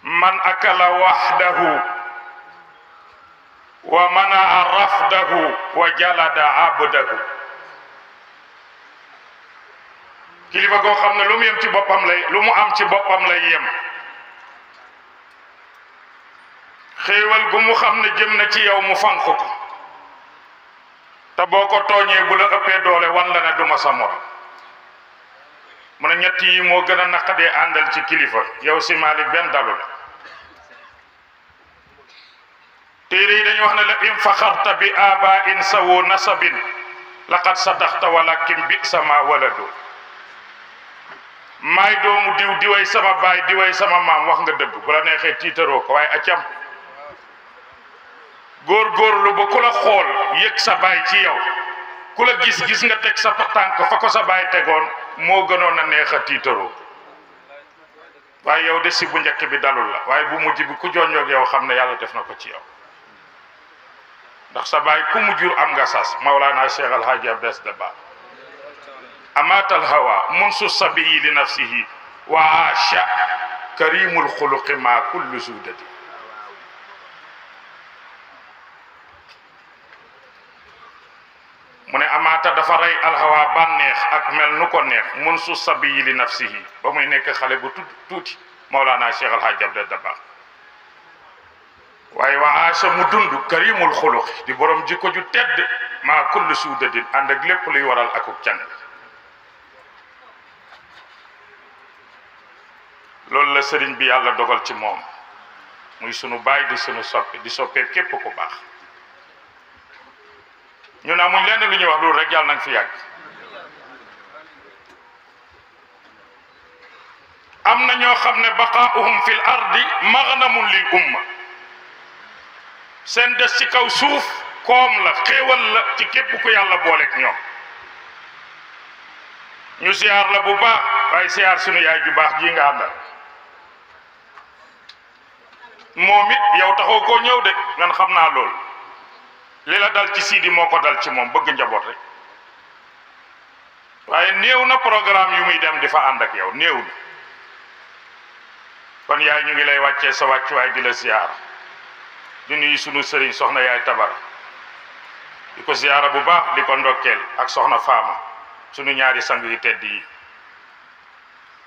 man akala wahdahu wa manaa rafdahu wa jalada abdahu. kilifa goo xam ne lu mu yem ci boppam lay lu mu am ci boppam lay yem. xéewal gu mu xam ne jëm na ci yow mu fanq ko te boo ko tooñee bu la ëppee doole wan la ne duma sa morom. mu ne ñett yi moo gën a naqadee àndal ci kilifa. yow si Malick benn dalu la. téere yi dañu wax ne la in faxarta bi abain sawo nasabin laqad sadaxta walakin bi sama walado. maay doomu diw diway sama baay diway sama maam wax nga dëgg bu la neexee tiitaroo ko waaye acam góorgóorlu ba ku la xool yëg sa baay ci yow ku la gis nga teg sa tànk fa ko sa baay tegoon moo gënoon a neex a tiitaroo. waaye yow de si bu njëkk bi dalul la waaye bu mujj bi ku jonjoog yow xam ne yàlla def na ko ci yow ndax sa baay ku mu jur am nga sas. Mawlana Cheikh Al Hadj Abdes Dabakh amaatal hawa munsu sabiyi li nafsihi wa aasha karimul xuluqi ma kullu sudati. mu ne amaata dafa rey alhawa bànneex ak mel nu ko neex munsu sabiyi li nafsihi ba muy nekk xale bu tuuti Mawlana Cheikh Al Hadj Abdes Dabakh. waaye wa aasha mu dund karimul xuluqi di borom jikko ju tedd ma kullu sudatin ànd ak lépp luy waral akuk càng. loolu la sëriñ bi yàlla dogal ci moom muy sunu baay di sunu soppi di soppee képp ku baax. ñun amuñ lenn lu ñuy wax loolu rek yàlla nañ fi yàgg. am na ñoo xam ne baqaa'uhum fil ardi maghnamun lil umma. seen des ci kaw suuf koom la xéewal la ci képp ku yàlla booleeg ñoom. ñu siyaar la bu baax waaye siyaar sunu yaay ju baax ji nga àndal. moom it yow taxoo koo ñëw de man xam naa loolu li la dal ci Sidi moo ko dal ci moom bëgg njaboot rek waaye néew na programme yu muy dem di fa ànd ak yow néew na. kon yaay ñu ngi lay wàccee sa wàccuwaay di la ziyaara di nuyu sunu sëriñ soxna yaay Tabara di ko ziyaara bu baax di ko ndokkeel ak soxna Faama sunu ñaari sang yu tedd yi.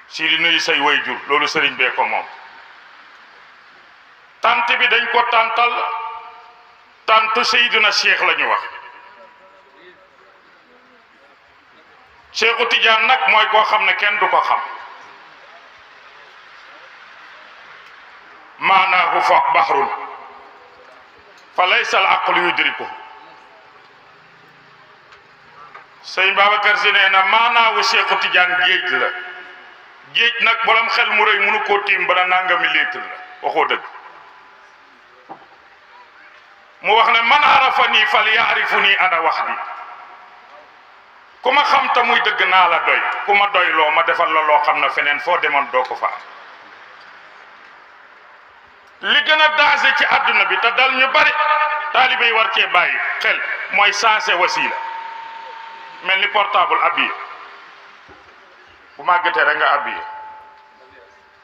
Sidi nuyu say waajur loolu sëriñ bee ko moom. tant bi dañ ko tantal tantu Seydina Cheikh la ñu wax. Cheikhu Tidiane nag mooy koo xam ne kenn du ko xam. maanaahu fa bahrun fa laysa al aqlu yudriku. sëñ Babacar Si nee na maanaahu Cheikhu Tidiane géej la. géej nag borom xel mu rëy mënu koo tiim bana nangami litre la waxoo dëgg. mu wax ne man arafani fal yaarifuni ana wahdi. ku ma xam ta muy dëgg naa la doy ku ma doy loo ma defal la loo xam ne feneen foo demoon doo ko fa am. li gën a danger ci àdduna bi te dal ñu bari taalibe yi war cee bàyyi xel mooy sensé wasiila mel ni portable habillé bu màggatee rek nga habillé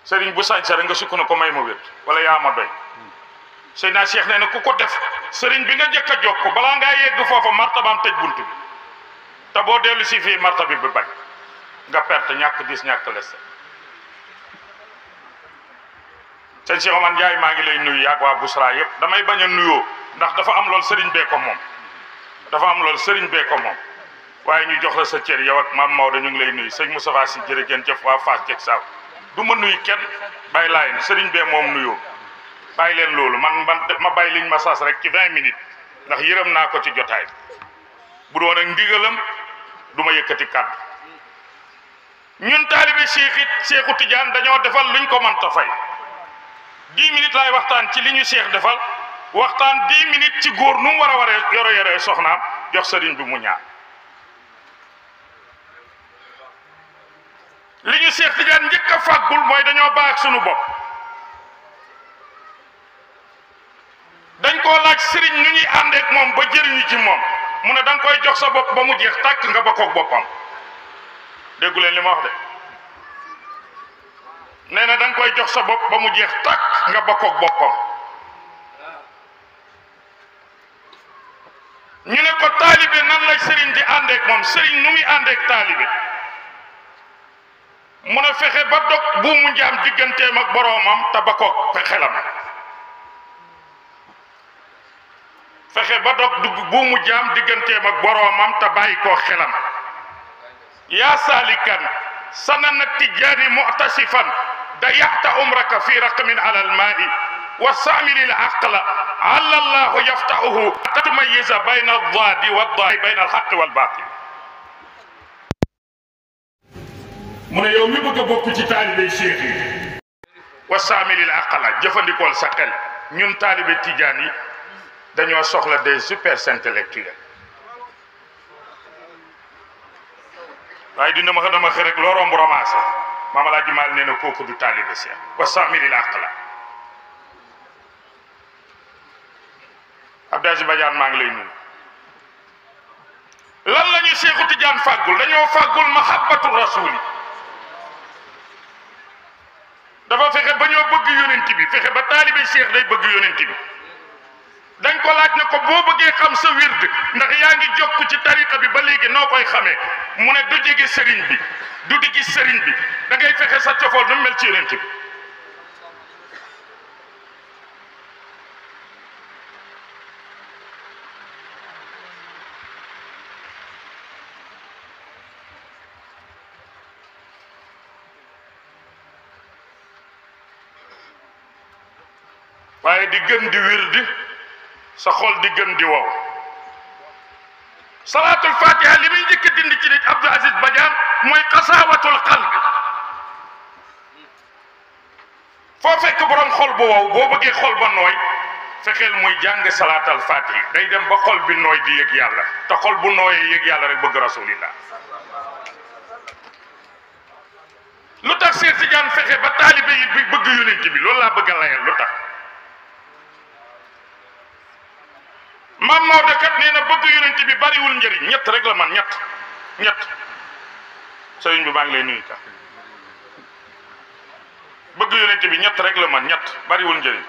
sëriñ bu sañse rek nga sukk na ko may ma wér wala yaa ma doy. Seydina Cheikh nee na ku ko def sëriñ bi nga njëkk a jokk balaa ngaa yegg foofa martabaam tëj bunt bi te boo dellu si fii martabi bi bañ nga perte ñàkk dis ñàkk les. sëñ Cheikh Omar Ndiaye maa ngi lay nuyu yaag waa Busra yëpp damay bañ a nuyoo ndax dafa am loolu sëriñ bee ko moom dafa am loolu sëriñ bee ko moom waaye ñu jox la sa cër yow ak maam Maodo ñu ngi lay nuyu sëñ Moustapha Sy jërëjëf jëf waa Fass jeg saaw du ma nuyu kenn bàyyi laayen sëriñ bee moom nuyoo bàyyi leen loolu man ma bàyyi liñ ma sas rek ci 20 minutes ndax yërëm naa ko ci jotaay bu doon ak ndigalam du ma yëkkati kàddu. ñun taalibe Cheikh it Cheikhu Tidiane dañoo defal luñ ko mënta fay 10 minutes laay waxtaan ci li ñu Cheikh defal waxtaan 10 minutes ci góor nu mu war a waree yore soxnaam jox sëriñ bi mu ñaan. li ñu Cheikh Tidiane njëkk a fàggul mooy dañoo baax sunu bopp. dañ koo laaj sëriñ nu ñuy àndeek moom ba jëriñu ci moom mu ne da nga koy jox sa bopp ba mu jeex tàkk nga bokkoog boppam déggu leen li ma wax de nee na da nga koy jox sa bopp ba mu jeex tàkk nga bokkoog boppam. ñu ne ko taalibe nan la sëriñ di àndeek moom sëriñ nu muy àndeek taalibe mu ne fexe ba dog buumu njaam digganteem ak boroomam te ba koog xelam. fexe ba dog buumu jaam digganteem ak boroomam te bàyyi koo xelam. yaa saalikan sanana tijjaani mu'tasifan dayata umraka fi raqmin ala almaai wa saamili l aqla alla allahu yaftahuhu tumayyiza bayna addaadi waddaai bayna alxaqi walbaatil. mu ne yow mi bëgg a bokk ci taalibe cheikh yi wa saamili l aqla jëfandikool sa xel. ñun taalibe tijaan yi dañoo soxla des super intellectuels waaye dina ma dama xëy rek loo romb romancé Maam Alaaji Maal nee na kooku du taalibe cheikh. wa saamili l aqla. Abdou Aziz Badiane maa ngi lay nuyu. lan la ñu Seexu Tijaan fàggul dañoo fàggul mahabbatu rasuli. dafa fexe ba ñoo bëgg yonent bi fexe ba taalibe cheikh day bëgg yonent bi. dañ ko laaj ne ko boo bëggee xam sa wird ndax yaa ngi jokk ci tariqa bi ba léegi noo koy xamee mu ne du jege sëriñ bi du di gis sëriñ bi da ngay fexe sa cofool nu mel ci yonent bi. waaye di gën di wird sa xol di gën di wow. salaatul fatiha li muy njëkk dindi ci nit Abdou Aziz Badiane mooy xasaawatul qalb. foo fekk borom xol bu wow boo bëggee xol ba nooy fexeel muy jàng salaatal fatiha day dem ba xol bi nooy di yëg yàlla te xol bu nooyee yëg yàlla rek bëgg rasulillah. lu tax Seex Tijaan fexe ba taalibe yi bëgg yonent bi loolu laa bëgg a layal lu tax. Maam Maodo kat nee na bëgg yonent bi bariwul njëriñ ñett rek la man ñett sëriñ bi maa ngi lay nuyu ka bëgg yonent bi ñett rek la man ñett bariwul njëriñ.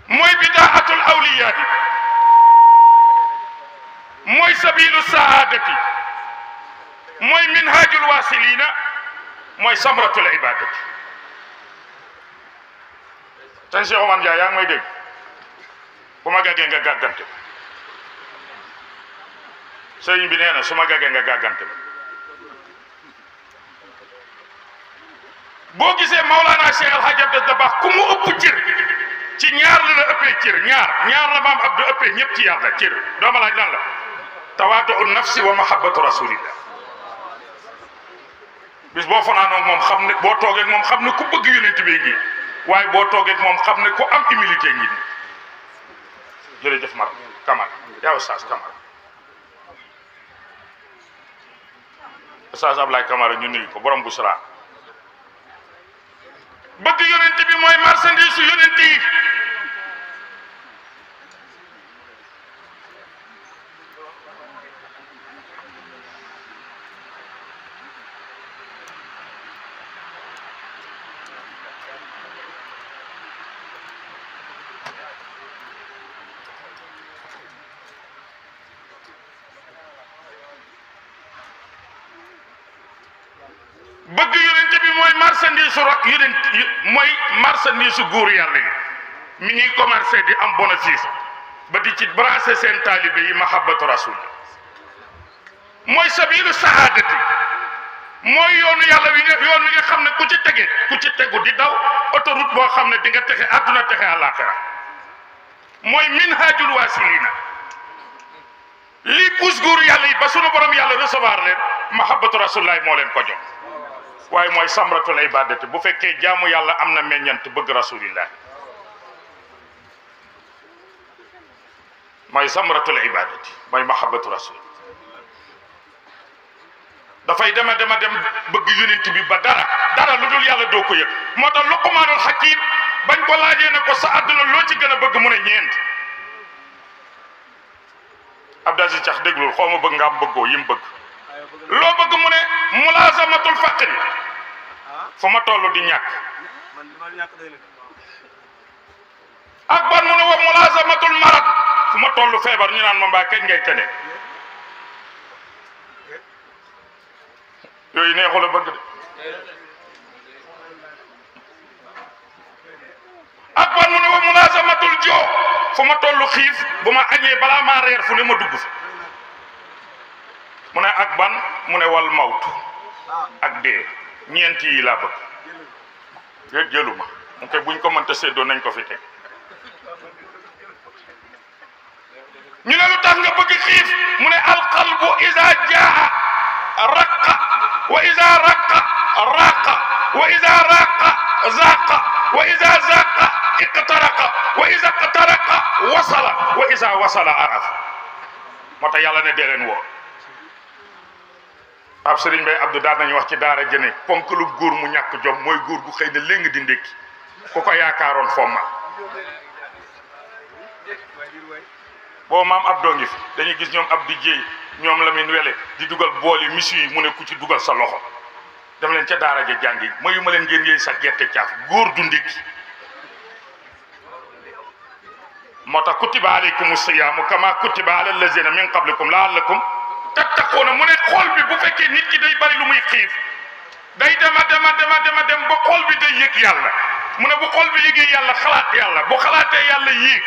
mooy bidaatul awliyaa yi mooy sabilu saadati mooy minhajul wasilina mooy samratul ibadati. sëñ Cheikh Omar Ndiaye yaa ngi may dégg bu ma gàggee nga gàggante sëriñ bi nee na su ma gàggee nga gàggante boo gisee Maulana Cheikh El Hadj Abdou Dabakh ku mu ëpp cër ci ñaar la ëppee cër ñaar la maam Abdou ëppee ñëpp ci yàlla cër dooma laaj lan la tawaadu nafsi wa mahabbatu rasulillah. bis boo fanaanoog moom xam ne boo toogee moom xam ne ku bëgg yonent bi ngi waaye boo toogee moom xam ne ku am humilité ngi nii. jërëjëf Mar Camara yaa Oustaz Camara Oustaz Ablaye Camara ñu nuyu ko borom Busra. bëgg yonent bi mooy marchandise su yonent yi. bëgg yonent bi mooy marchandise su rok yonent mooy marchandise su góor yàlla yi mi ñuy commercé di am bénéfice ba di ci brasser seen taalibe yi mahabbatu rasul. mooy sabilu saadati mooy yoonu yàlla yoon wi nga xam ne ku ci tegu di daw autoroute boo xam ne di nga texe àdduna texe àllaaxira. mooy minhajul wasilina lii pousse góor yàlla yi ba sunu borom yàlla recevoir leen mahabbatu rasulillah moo leen ko jox. waaye mooy samratul ibadati bu fekkee jaamu yàlla am na meññant bëgg rasulillah mooy samratul ibadati mooy mahabbatu rasul. dafay dem bëgg yonent bi ba dara lu dul yàlla doo ko yëg. moo tax Luqmaanul Hakim bañ ko laajee ne ko sa àdduna loo ci gën a bëgg mu ne ñeent. Abdou Aziz Cax déglul xaw ma bëgg nga am bëggoo yim bëgg. loo bëgg mu ne mulaazamatul faqri fu ma toll di ñàkk ak ban mu ne wa mulazamatul marad fu ma toll feebar ñu naan ma mbaa kañ ngay tene yooyu neexul a bëgg de ak ban mu ne wa mulazamatul joo fu ma toll xiif bu ma añee balaa maa reer fu ne ma dugg fa mu ne ak ban mu ne wal mawtu ak dee ñeent yi laa bëgg yéen jëluma mu koy buñ ko mënta séddoo nañ ko fi teg ñu ne lu tax nga bëgg xiif mu ne alqalbu iza jaa raqa wa iza raqa raqa wa iza raqa zaqa wa iza zaqa iqtaraqa wa iza iqtaraqa wasala wa iza wasala araf moo tax yàlla ne dee leen woo ab Sëriñ Bay Abdou daan nañu wax ci daara jëne ponk lu góor mu ñàkk jom mooy góor gu xëy na léegi di ndékki ku ko yaakaaroon fomma boo maam Abdou ngi fi dañuy gis ñoom Abdou Dieye ñoom Lamine Wele di dugal bool yi misu yi mu ne ku ci dugal sa loxo dem leen ca daara ja jàngi mayu ma leen ngeen yéey sa gerte caaf góor du ndékki moo tax kutiba alaykum siyaamu kama kutiba ala allazina min qablikum laallakum tattaquuna mu ne xool bi bu fekkee nit ki day bari lu muy xiif day dema dem ba xool bi day yëg yàlla mu ne bu xool bi yëgee yàlla xalaat yàlla bu xalaatee yàlla yéeg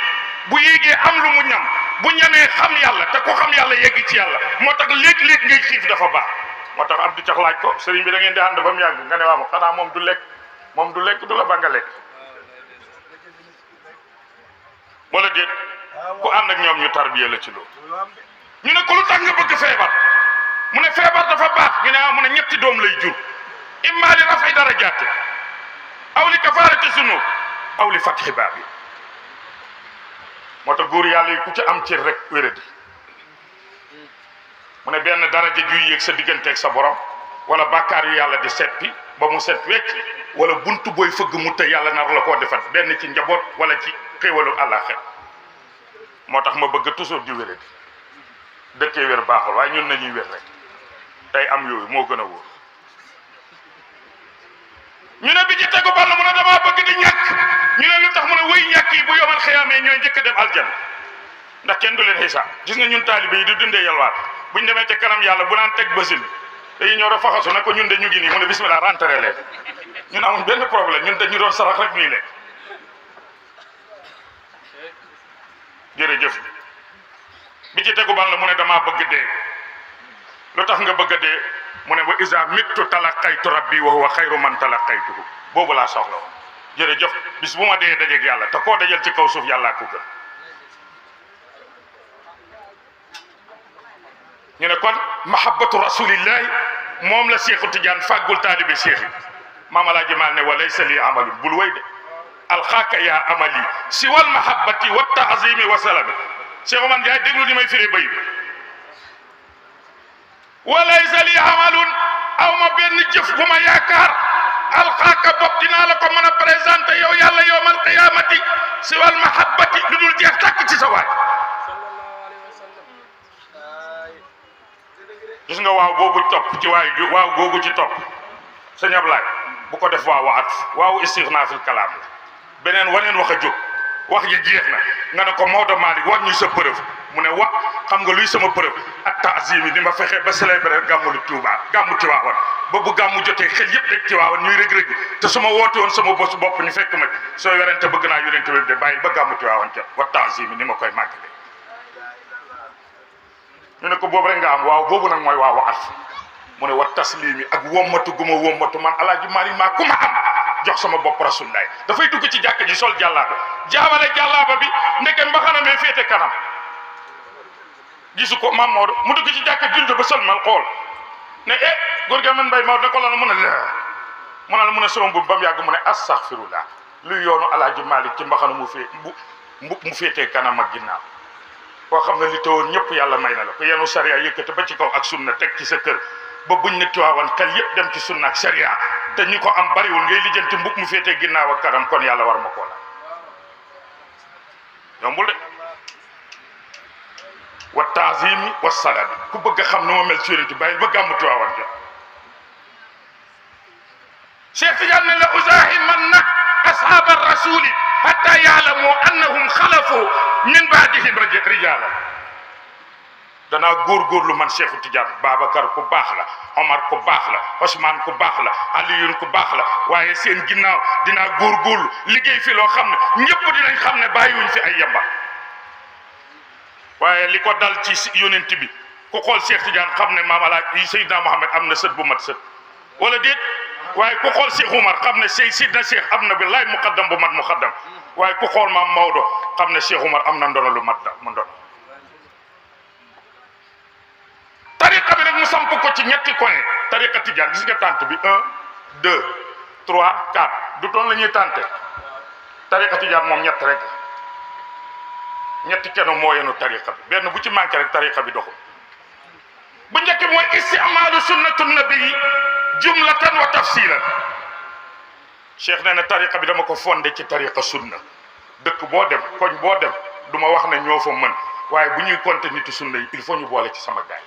bu yéegee am lu mu ñam bu ñamee xam yàlla te ko xam yàlla yegg ci yàlla moo tax léeg-léeg ngay xiif dafa baax moo tax Abdou Cax laaj ko sëriñ bi da ngeen di ànd ba mu yàgg nga ne waaw xanaa moom du lekk du la ba nga lekk wala déet ku ànd ak ñoom ñu tarbiye la ci loolu ñu ne ko lu tax nga bëgg feebar mu ne feebar dafa baax ñu ne mu ne ñetti doom lay jur imma li rafay darajaati aw li kafaarati zunub aw li fatxi baab yi moo tax góor yàlla yi ku ci am cër rek wéradi mu ne benn daraja juy yéeg sa digganteeg sa borom wala bàkkaar yu yàlla di seppi ba mu set wecc wala buntu booy fëgg mu te yàlla nar la koo defat benn ci njaboot wala ci xéewalu àllaaxira moo tax ma bëgg toujours di wéradi dëkkee wér baaxul waaye ñun nañuy wér rek tey am yooyu moo gën a wóor ñu ne bi ci tegu ball mu ne damaa bëgg di ñàkk ñu ne lu tax mu ne wëy ñàkk yi bu yomal xiyaamee ñooy njëkk a dem aljanna ndax kenn du leen xisaab gis nga ñun taalibe yi di dundee yalwaat buñ demee ca kanam yàlla bu naan teg basil dañuy ñëw rek faxasu ne ko ñun de ñu ngi nii mu ne bismillah rentré leen ñun amuñ benn problème ñun dañu doon sarax rek ñuy lekk jërëjëf bi ci tegu bal la mu ne damaa bëgg dee lu tax nga bëgg a dee mu ne wa iza mittu talaqaytu rabbi wa huwa xayru man talaqaytuhu boobu laa soxla woon jërëjëf bis bu ma dee dajeeg yàlla te koo dajal ci kaw suuf yàllaa ko gën ñu ne kon mahabbatu rasulillahi moom la Seexu Tijaan fàggul taalibe Seex yi maam Alaaji Maal ne wa laysa li amalun bul way de alxaaka yaa amali siwal mahabbati wa taazimi wa salami Cheikh Omar Ndiaye déglu ni may firi bay bi wa laysa li amalun aw ma benn jëf bu ma yaakaar alxaaka bopp dinaa la ko mën a présenté yow yàlla yowmal qiyaamati siwal mahabbati lu dul jeex tàkk ci sa waay gis nga waaw boobu topp ci waay waaw googu ci topp sëñ Ablaay bu ko def waaw at waaw istixnaa fil kalaam la beneen waneen wax a jóg wax ji jeex na nga ne ko Maodo Malick wax ñu sa preuve mu ne wa xam nga luy sama preuve ak taazim yi ni ma fexe ba célébrer gàmmu Tuuba gàmmu Tiwaawan ba bu gàmmu jotee xel yëpp rek Tiwaawan ñuy rëg-rëg te su ma woote woon sama bos bopp ñu fekk ma soo werante bëgg naa yonente bi de bàyyi ba gàmmu Tiwaawan jot wa taazim yi ni ma koy màggale ñu ne ko boobu rek nga am waaw boobu nag mooy waaw at mu ne wa taslimi ak wommatu gu ma wommatu man Alaaji Maalik maa ku ma am jox sama bopp Rasulullah dafay dugg ci jàkk ji sol jàllaaba jaawale jàllaaba bi ndeke mbaxana mee féete kanam gisu ko maam Maodo mu dugg ci jàkk julde ba sol mal xool ne góor ga man mbay Maodo ne ko la mun a la mun a sama mbubb ba mu yàgg mu ne astaghfirullah luy yoonu Alaaji Maalik ci mbaxana mu féetee kanam ak ginnaaw koo xam ne li tawoon ñëpp yàlla may na la ko yenu sariya yëkkate ba ci kaw ak sunna teg ci sa kër ba buñ ne Tiwaawan xel yëpp dem ci sunna ak sariya te ñi ko am bariwul ngay lijjanti mbub mu féetee ginnaaw ak kanam kon yàlla war ma koo la yombul de wa taazimi wa salami ku bëgg a xam nu ma mel ci yonent bàyyil ba gàmmu Tiwaawan jot Cheikh Tidiane ne la uzahimanna ashab ar-rasul hatta ya'lamu annahum khalafu min ba'dihim rijalan danaa góorgóorlu man Cheikh Tidiane Babacar ku baax la Omar ku baax la Ousmane ku baax la Aliyun ku baax la waaye seen ginnaaw dinaa góorgóorlu liggéey fi loo xam ne ñëpp dinañ xam ne bàyyiwuñ fi ay yamba waaye li ko dal ci yonent bi ku xool Cheikh Tidiane xam ne maam Alaaji Seydina Mohamed am na sët bu mat sët wala déet waaye ku xool Cheikh Oumar xam ne Seydina Cheikh am na billaay muqaddam bu mat muqaddam waaye ku xool maam Maodo xam ne Cheikh Oumar am na ndono lu mat mu ndono tariqa bi nag mu samp ko ci ñetti coin tariqa Tidiane gis nga tànt bi 1 2 3 4 du doon la ñuy tànte tariqa Tidiane moom ñett rek ñetti keno moo yenu tariqa bi benn bu ci manqué rek tariqa bi doxul bu njëkk mooy istimaalu sunnatu nabii jumlatan wa tafsilan cheikh nee na tariqa bi dama ko fondé ci tariqa sunna dëkk boo dem koñ boo dem du ma wax ne ñoo fa mën waaye bu ñuy compter nitu sunna yi il faut ñu boole ci sama gaay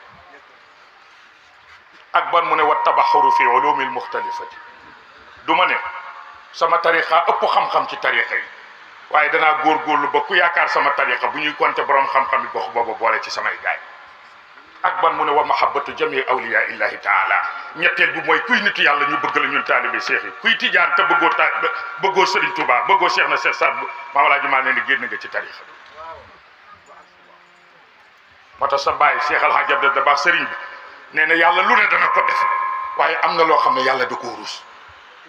ak ban mu ne wa tabaxuru fi ulumil muxtalifati du ma ne sama tariqa ëpp xam-xam ci tariqa yi waaye danaa góorgóorlu ba ku yaakaar sama tariqa bu ñuy compter borom xam-xam yi gox boobu boole ci samay gaay ak ban mu ne wa mahabbatu jami awliya illahi taala ñetteel bi mooy kuy nitu yàlla ñu bëgg la ñun taalibe cheikh yi kuy tijaan te bëggoo Serigne Touba bëggoo Cheikh na Cheikh Saad bu Maam Alaaji maa ne ni génn nga ci tariqa bi moo tax sa bàyyi Cheikh Alhaji Abdou Dabakh Serigne bi nee na yàlla lu ne dana ko def waaye am na loo xam ne yàlla da koo rus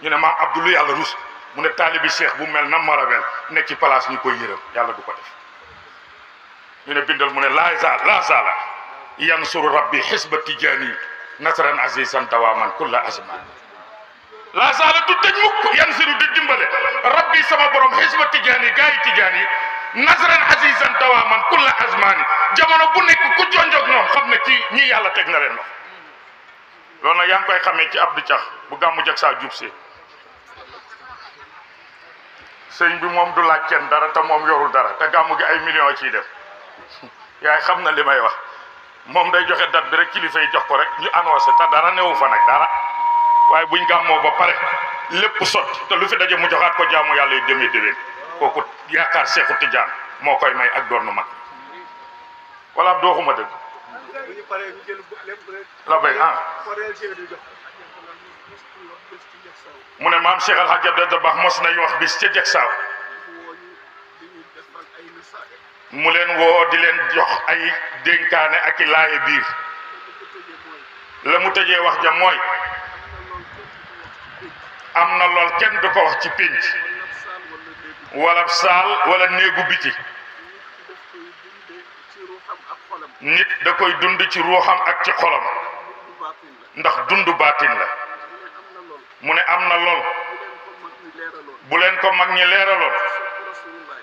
ñu ne maam Abdou lu yàlla rus mu ne taalibi cheikh bu mel na marabel nekk ci place ñu koy yërëm yàlla du ko def ñu ne bindal mu ne la zala yansuru rabbi xisba tijaani nasran azizan dawaman kulla azman la zala du tëj mukk yansuru di dimbale rabbi sama borom xisba tijaani gaa yi tijaani nasran azizan dawaman kulla azmani jamono bu nekk ku jonjog ñoom xam ne ci ñi yàlla teg na leen loxo loolu nag yaa ngi koy xamee ci Abdou Cax bu gàmmu jag saa jub see sëñ bi moom du laaj kenn dara te moom yorul dara te gàmmu gi ay millions ciy def yaay xam na li may wax moom day joxe date bi rek kilifa yi jox ko rek ñu annoncé te dara newu fa nag dara waaye buñ gàmmoo ba pare lépp sotti te lu fi daje mu joxaat ko jaamu yàlla yu demee déwén kooku yaakaar Seexu Tijaan moo koy may ak doon nu mag wala dooxuma dëgg la bay mu ne maam Cheikh Alhaji Abdou Dabakh mos nañu wax bis ca jeg saaw mu leen woo di leen jox ay dénkaane ak i laaye biir la mu tëjee wax ja mooy am na lool kenn du ko wax ci pénc wala saal wala néegu biti nit da koy dund ci ruuxam ak ci xolam ndax dundu baatin la mu ne am na lool bu leen ko mag ñi leeraloon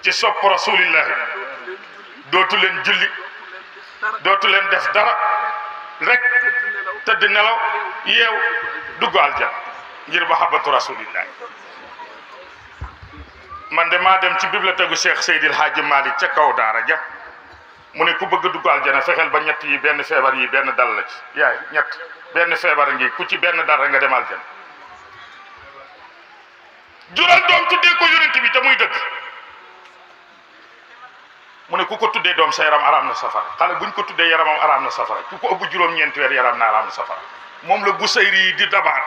ci sopp rasulillahi dootu leen julli dootu leen def dara rek tëdd nelaw yeew dugg aljan ngir mahabbatu rasulillahi man de maa dem ci bibliothèque gu Cheikh Seydil Hadji Malick ca kaw daara ja mu ne ku bëgg a dugg aljana fexeel ba ñett yi benn feebar yi benn dal la ci yaay ñett benn feebar ngi ku ci benn dara nga dem aljana jural doom tuddee ko yonent bi te muy dëgg mu ne ku ko tuddee doom sa yaram araam na safara xale buñ ko tuddee yaramam araam na safara ku ko ëpp juróom-ñeenti weer yaram na araam na safara moom la Busayri yi di dabaat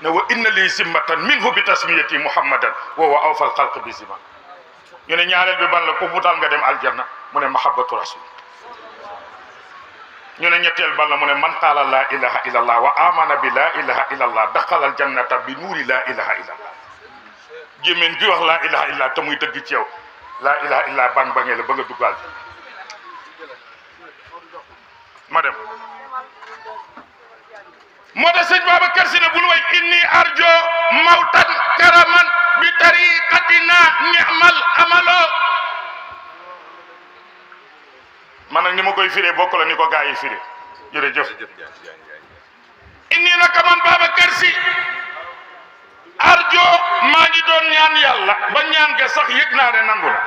ne wa inna li zimmatan minhu bi tasmiyati muhammadan wa huwa awfal xalq bi zimma ñu ne ñaareel bi ban la ko butal nga dem aljanna mu ne mahabbatu rasul ñu ne ñetteel ban la mu ne man qaala la ilaha illallah wa amana bi la ilaha illallah daxala aljannata bi nuuri la ilaha illallah gémmiñ gi wax laa ilaha illa te muy dëgg ci yow laa ilaha illa bang bangee la ba nga duggal ma dem moo tax sëñ Babacar Si ne bul way inni arjo mawtan karaman bi tariqatina ni'mal amalo man nag ni ma koy firee bokk la ni ko gaa yi firee jërëjëf inni naka man Babacar Si arjo maa ngi doon ñaan yàlla ba ñaan ga sax yëg naa ne nangu na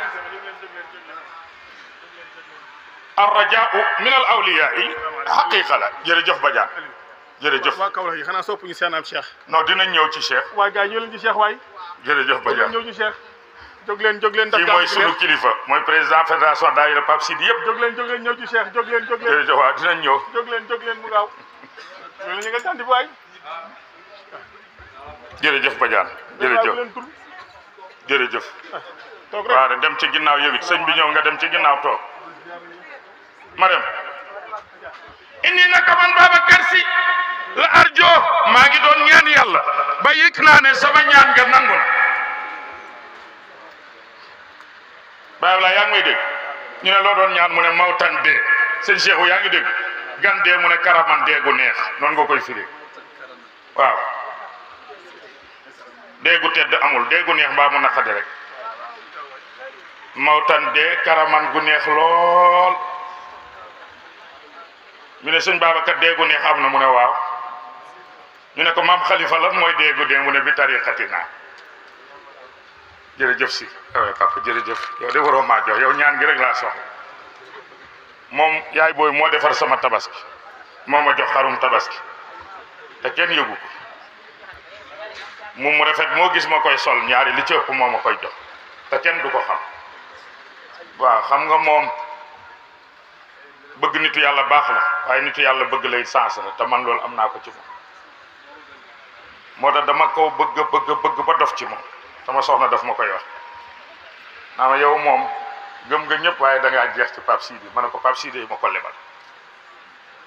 arrajaau min al awliyaa yi xaqiqa la jërëjëf Badiane jërëjëf waa Kaolack yi xanaa sopp ñu seen am Cheikh. non dinañ ñëw ci Cheikh. waay gars yi ñëw leen ci Cheikh waay. jërëjëf Badiane ñëw ci Cheikh. jóg leen ndax kii mooy sunu kilifa mooy président fédération daayira Pape Sidi yëpp. jóg leen ñëw ci Cheikh jóg leen. jërëjëf waaw dinañ ñëw. jóg leen mu gaaw. loolu ñu nga sant waay. jërëjëf Badiane jërëjëf. toog rek waaw dem ci ginnaaw yow it sëñ bi ñëw nga dem ci ginnaaw toog ma dem. indi naka man Babacar Sy la arjo maa ngi doon ñaan yàlla ba yëg naa ne sama ñaan nga nangu na. Baye Ablaye yaa ngi may dégg ñu ne loo doon ñaan mu ne mawtan dee sëñ Cheikhou yaa ngi dégg gan dee mu ne karaman dee gu neex noonu nga koy firi waaw dee gu tedd amul dee gu neex mbaa mu naqade rek mawtan dee karaman gu neex lool ñu ne sëñ Babacar dee gu neex am na mu ne waaw ñu ne ko maam Khalifa lan mooy dee gu dee mu ne bi tariqatina jërëjëf si papa jërëjëf yow de waroo maa jox yow ñaan gi rek laa soxla moom yaay booy moo defar sama tabaski moo ma jox xarum tabaski te kenn yëgu ko moom mu rafet moo gis ma koy sol ñaari li ci ëpp moo ma koy jox te kenn du ko xam waaw xam nga moom bëgg nitu yàlla baax la waaye nitu yàlla bëgg lay sens la te man loolu am naa ko ci moom moo tax dama ko bëgg ba dof ci moom sama soxna daf ma koy wax naa ma yow moom gëm nga ñëpp waaye da ngaa jeex ci Pape Sidi ma ne ko Pape Sidi ma ko lebal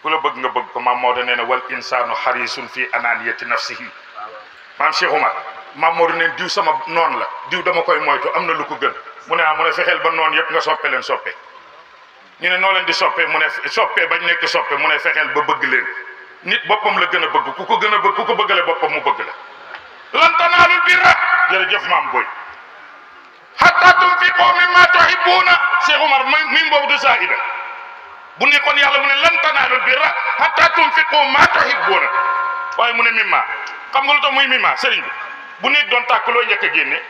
ku la bëgg nga bëgg ko maam Maodo nee na wal insaanu xarisun fii ananiyati nafsihi maam Cheikh Oumar maam Maodo neen diw sama noon la diw dama koy moytu am na lu ko gën mu ne mu ne fexeel ba noon yëpp nga soppe leen soppe ñu ne noo leen di soppe mu ne soppe bañ nekk soppe mu ne fexeel ba bëgg leen nit boppam la gën a bëgg ku ko gën a bëgg ku ko bëggale boppam mu bëgg la lan tanaalul birra jërëjëf maam boy hatta tunfiqu mimma tuhibbuuna Cheikh Oumar mi boobu du saida bu nekkoon yàlla mu ne lan tanaalul birra hatta tunfiqu ma tuhibbuuna waaye mu ne mimma xam nga lu tax muy mimma sëriñ bi bu néeg doon tàkk loo njëkk a génne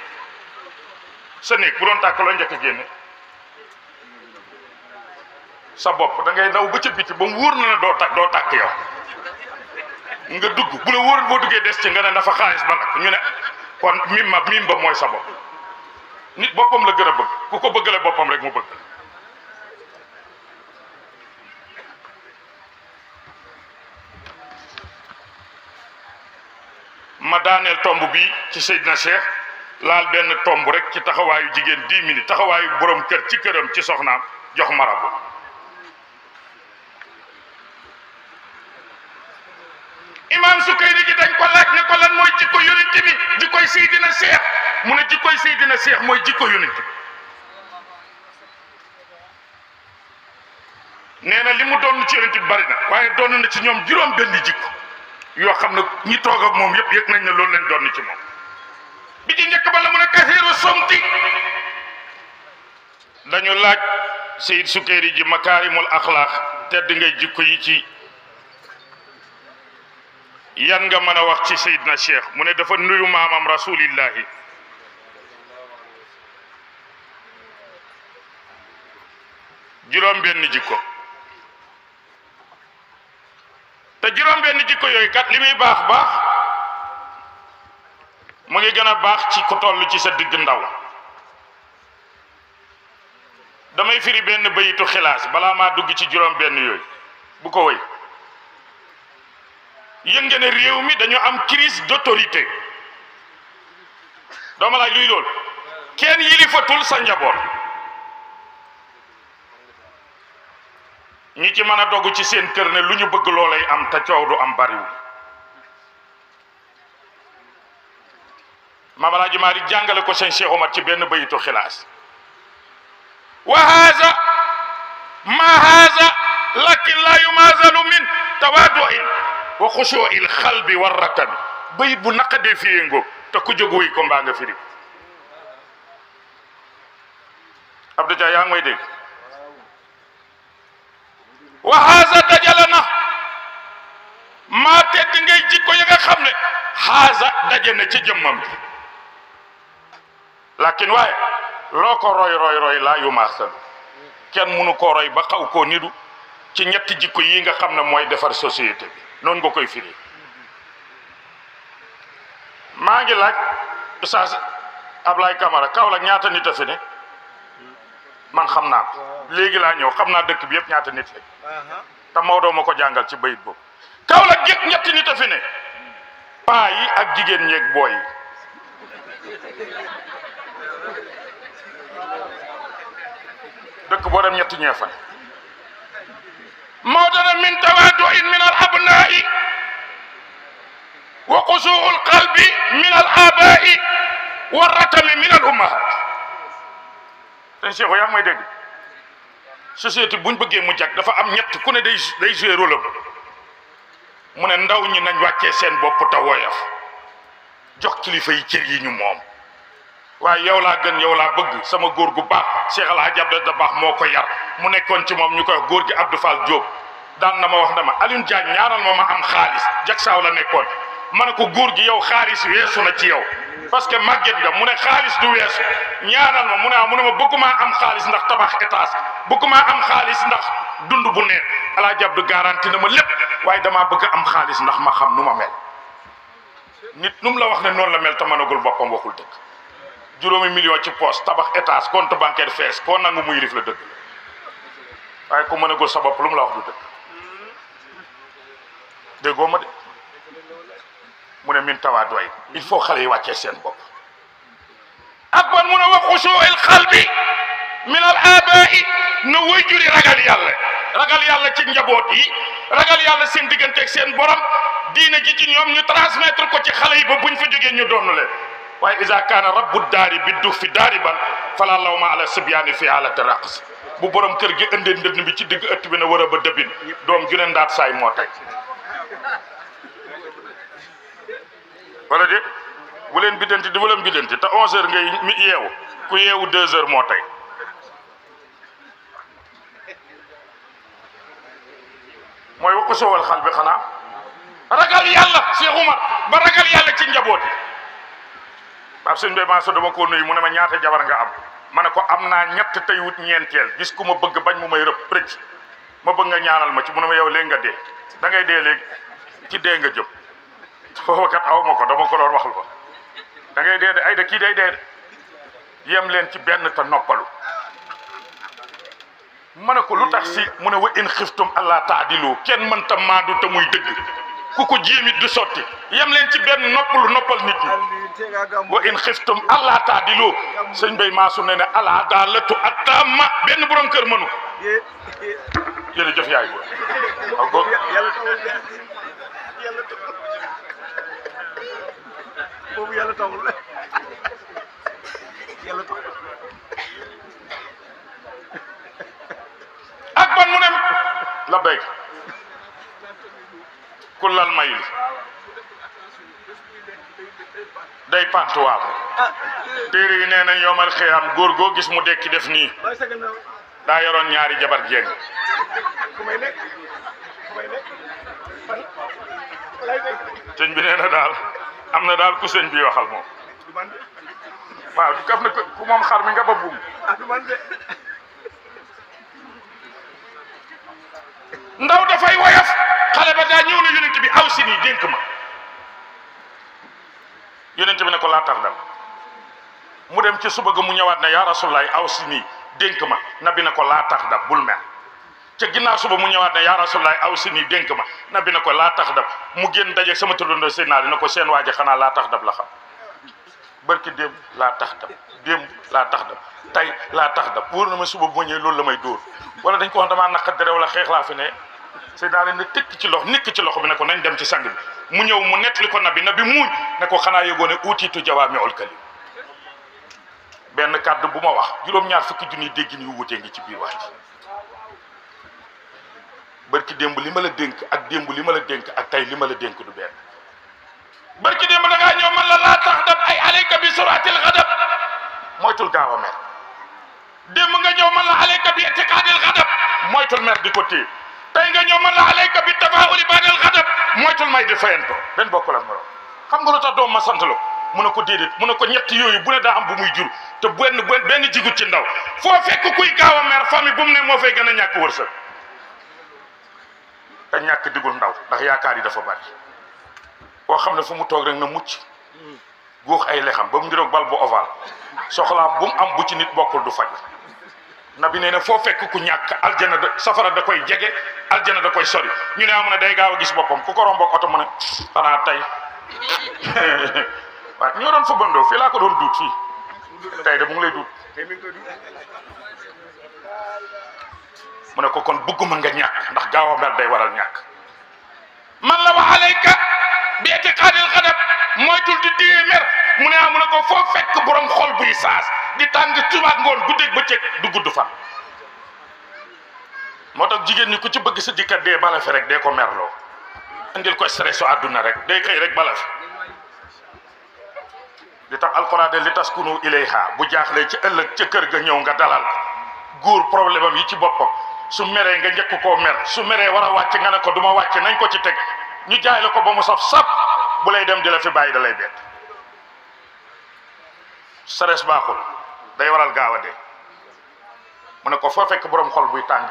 sa néeg bu doon tàkk loo njëkk a génne sa bopp da ngay daw ba ca biti ba mu wóor na ne doo tàkk yow nga dugg bu la wóor boo duggee des ci nga ne dafa xaalis ba nag ñu ne kon mim ba mooy sa bopp nit boppam la gën a bëgg ku ko bëggale boppam rek mu bëgg ma daaneel tomb bi ci Seydina Cheikh laal benn tomb rek ci taxawaayu jigéen 10 minutes taxawaayu borom kër ci këram ci soxnaam jox marabu imam Sukayri gi dañ ko laaj ne ko lan mooy jikko yonent bi jikkoy Seydina Cheikh mu ne jikkoy Seydina Cheikh mooy jikko yonent bi nee na li mu doon ci yonent bi bari na waaye doon na ci ñoom juróom benn jikko yoo xam ne ñi toog ak moom yëpp yëg nañ ne loolu lañ doon ci moom bi ci njëkk ba la mu ne kasiiru somti dañu laaj Seyd Sukayri ji makaarimul axlaaq tedd ngay jikko yi ci yan nga mën a wax ci Seydina Cheikh mu ne dafa nuyu maamam rasulillahi juróom benn jikko te juróom benn jikko yooyu kat li muy baax baax mu ngi gën a baax ci ku toll ci sa digg ndaw damay firi benn bayitu xilaas balaa maa dugg ci juróom benn yooyu bu ko wëy yënge ne réew mi dañu am crise d'autorité dooma laaj luy loolu kenn yilifatul sa njaboot ñi ci mën a dogg ci seen kër ne lu ñu bëgg loolay am te coow du am bariwul Maam Alaaji Maalik jàngale ko seen Cheikh Omar ci benn bayitu xilaas wa haza ma haza lakin la yumazalu min tawadu'in wa xushu'il xalbi war rakabi bayit bu naqadee fiyee ngóob te ku jóg wuy ko mbaa nga firi Abdou Dia yaa ngi may dégg wa haza dajale na maa tedd ngay jikko ya nga xam ne haza daje na ci jëmmam bi lakin waaye loo ko roy laa yu maasal kenn mënu koo roy ba xaw koo nidu ci ñetti jikko yi nga xam ne mooy defar société bi noonu nga koy firi. maa ngi laaj Oustaz Ablaye Camara Kaolack ñaata nit a fi ne man xam naa ko léegi laa ñëw xam naa dëkk bi yëpp ñaata nit la te Maodo ma ko jàngal ci bayit boobu. Kaolack yëpp ñetti nit a fi ne paa yi ak jigéen ñeeg booy yi dëkk boo dem ñetti ñee fa ne. Maodo na min tawaaduin min al abnaa'i wa qusuul qalbi min al abaa'i wa ratami min al ummahaat. ten Cheikh yaa ngi may dégg société buñ bëggee mu jag dafa am ñett ku ne day jouer rôle am mu ne ndaw ñi nañ wàccee seen bopp te woyof jox kilifa yi cër yi ñu moom waaye yow laa gën yow laa bëgg sama góor gu baax Cheikh El Hadj Abdou Dabakh moo ko yar mu nekkoon ci moom ñu koy wax góor gi Abdou Fall Diop daan na ma wax dama Alioune Diagne ñaanal ma am xaalis jak saaw la nekkoon ma ne ko góor gi yow xaalis weesu na ci yow parce que màgget nga mu ne xaalis du weesu ñaanal ma mu ne ma bëgguma am xaalis ndax tabax étage bëgguma am xaalis ndax dund bu neex El Hadj Abdou garanti na ma lépp waaye damaa bëgg am xaalis ndax ma xam nu ma mel nit nu mu la wax ne noonu la mel te mënagul boppam waxul dëgg. juróomi million ci poste tabax étage compte bancaire fees koo nangu muy rif la dëgg waaye ku mënagul sa bopp lu mu la wax du dëgg déggoo ma de mu ne min tawaaduy il faut xale yi wàccee seen bopp ak ban mu ne wa xusuu'il qalbi min al abaa'i na waajuri ragal yàlla ci njaboot yi ragal yàlla seen digganteeg seen borom diine ji ci ñoom ñu transmettre ko ci xale yi ba buñ fa jógee ñu doon leen waaye iza kaana rabbu daari biddu fi daariban fala lawma ala sibyaani fi halati raqs bu borom kër gi indee ndënd bi ci digg ëtt bi na war a ba dëbbin doom ju ne ndaat saay moo tey wala de bu leen biddanti di bu leen biddanti te 11h ngay mi yeewu ku yeewu 2h moo tey mooy wa usuwal xal bi xanaa ragal yàlla Cheikh Oumar ba ragal yàlla ci njaboot yi waaw sëñ bi maa so dama ko nuyu mu ne ma ñaata jabar nga am ma ne ko am naa ñett tey wut ñeenteel gis ku ma bëgg bañ mu may rëpp rëcc ma bëgg nga ñaanal ma ci mu ne ma yow léegi nga dee da ngay dee léegi ci dee nga jëm foofu kat aw ma ko dama ko doon waxal ko da ngay dee de ay de kii day dee de yem leen ci benn te noppalu ma ne ko lu tax si mu ne wa in xiftum allah taadilu kenn mënta maandu te muy dëgg ku ko jéemit du sotti yem leen ci benn noppalu noppal nit ñi wa in xiftum allah taadilu sëñ bay maasu ne ne al adaalatu attaama benn borom kër mënu jërëjëf yaay bo boobu yàlla tawul yàlla tawul ak ban mu ne la béy kullal mayil day pantuwaal téere yi nee nañ yomal xiyam góor goo gis mu dekki def nii daa yoroon ñaari jabar jéng sëñ bi nee na daal am na daal ku sëñ bi waxal moom waaw du kaf na ku moom xar mi nga ba buum ndaw dafay woyof xale ba daa ñëw na yonent bi aw si nii dénk ma yonent bi ne ko laa tax dal mu dem ci suba ga mu ñëwaat ne yaa rasulaay aw si nii dénk ma nabi ne ko laa tax dab bul mer ca ginnaaw suba mu ñëwaat ne yaa rasulaay aw si nii dénk ma nabi ne ko laa tax dab mu génn daje sama turandoo seen naa ne ko seen waaje xanaa laa tax dab la xam barki démb laa tax dab démb laa tax dab tey laa tax dab wóor na ma suba bu ma ñëwee loolu la may dóor wala dañ ko wax damaa naqat dara wala xeex laa fi ne seen naa leen ne tekk ci loxo nekk ci loxo bi ne ko nañ dem ci sang bi mu ñëw mu nettali ko nabi muuñ ne ko xanaa yëgoo ne uutiitu jawaami'ul kalim benn kàddu bu ma wax juróom-ñaar fukki junni déggin yu wutee ngi ci biir wax ji barki démb li ma la dénk ak démb li ma la dénk ak tey li ma la dénk du benn barki démb da ngaa ñëw man la laa tax dab ay alayka bi suratil ghadab moytul gaaw a mer démb nga ñëw man la alayka bi itiqaadil ghadab moytul mer di ko téye tey nga ñëw man la alayka bi tafaa'uli ba'dal ghadab moytul may di fayanto benn bokkul ak morom xam nga lu tax doom ma sant la mu ne ko déedéet mu ne ko ñett yooyu bu ne daa am bu muy jur te benn jigut ci ndaw foo fekk kuy gaaw a mer famille bu mu ne moo fay gën a ñàkk wërsëg te ñàkk digul ndaw ndax yaakaar yi dafa bari koo xam ne fu mu toog rek na mucc guux ay lexam ba mu ngiroog bal bu ovale soxlaa bu mu am bu ci nit bokkul du faj nabi nee na foo fekk ku ñàkk aljana safara da koy jege aljana da koy sori ñu ne amu ne day gaaw a gis boppam ku ko romboog oto mu ne xanaa tey waaw ñoo doon fa bandoo fii laa ko doon duut fii tey de mu ngi lay duut mu ne ko kon bëgguma nga ñàkk ndax gaaw a mel day waral ñàkk man la wa alayka bi itiqaadil xadab moytul di dee mer mu ne amu ne ko foo fekk borom xol buy saas di tàng tubaab ngoon guddeeg bëccëg du gudd fan moo tax jigéen ñi ku ci bëgg sa jëkkër dee bala fi rek dee ko merloo indil ko stress su àdduna rek day xëy rek bala fi li tax alxuraan de li taskunu ilayha bu jaaxlee ci ëllëg ca kër ga ñëw nga dalal góor problème am yi ci boppam su meree nga njëkk koo mer su meree war a wàcc nga ne ko du ma wàcc nañ ko ci teg ñu jaay la ko ba mu saf sap bu lay dem di la fi bàyyi da lay bett stress baaxul day waral gaaw a dee mu ne ko foo fekk borom xol buy tàng